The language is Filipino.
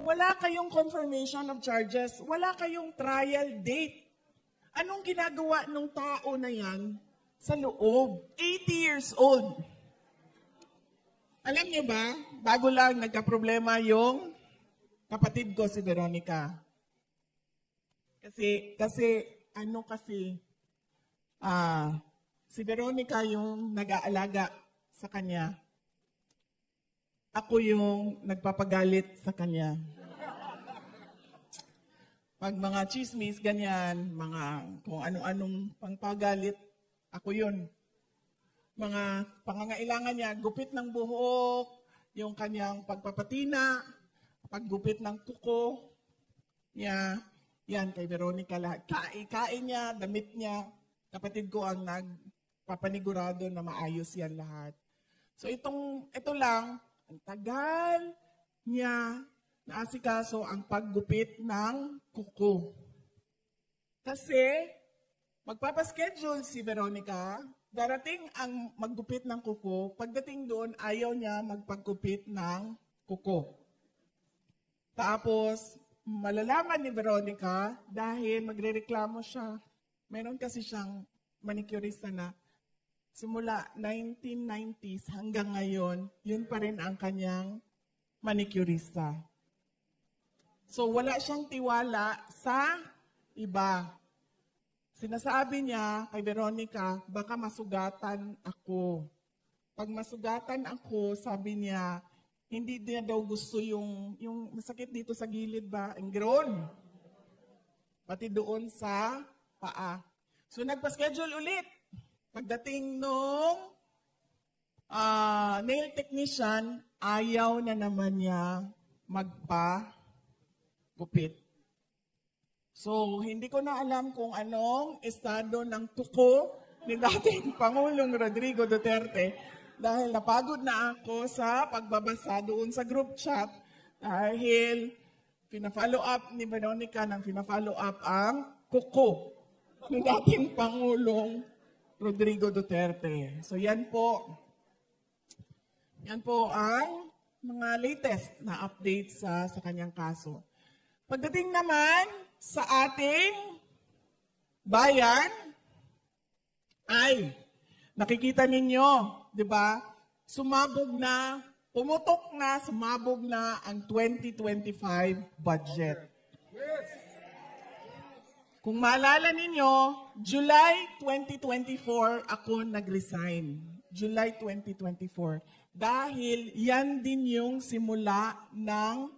wala kayong confirmation of charges, wala kayong trial date. Anong ginagawa ng tao na yan sa loob? 80 years old. Alam niyo ba, bago lang nagka-problema yung kapatid ko si Veronica. Kasi si Veronica yung nag-aalaga sa kanya. Ako yung nagpapagalit sa kanya. Pag mga chismis, ganyan, mga kung ano-anong pangpagalit, ako yun. Mga pangangailangan niya, gupit ng buhok, yung kanyang pagpapatina, paggupit ng kuko niya, yan kay Veronica lahat. Kain niya, damit niya, kapatid ko ang nagpapanigurado na maayos yan lahat. So ito lang, ang tagal niya naasikaso ang paggupit ng kuko. Kasi magpapaschedule si Veronica, darating ang maggupit ng kuko, pagdating doon ayaw niya magpaggupit ng kuko. Tapos malalaman ni Veronica dahil magrereklamo siya. Meron kasi siyang manicurista na simula 1990s hanggang ngayon, yun pa rin ang kanyang manicurista. So wala siyang tiwala sa iba. Sinasabi niya kay Veronica, baka masugatan ako. Pag masugatan ako, sabi niya, hindi niya daw gusto yung masakit dito sa gilid ba, ang groon. Pati doon sa paa. So nagpa-schedule ulit. Pagdating nung nail technician, ayaw na naman niya magpa-gupit. So, hindi ko na alam kung anong estado ng tuko ni dating Pangulong Rodrigo Duterte dahil napagod na ako sa pagbabasa doon sa group chat dahil pina-follow up ni Veronica ng pina-follow up ang kuko ni dating Pangulong Rodrigo Duterte. So, yan po ang mga latest na updates sa kanyang kaso. Pagdating naman sa ating bayan, ay nakikita ninyo, di ba? Sumabog na ang 2025 budget. Kung maalala ninyo, July 2024 ako nag-resign. July 2024. Dahil yan din yung simula ng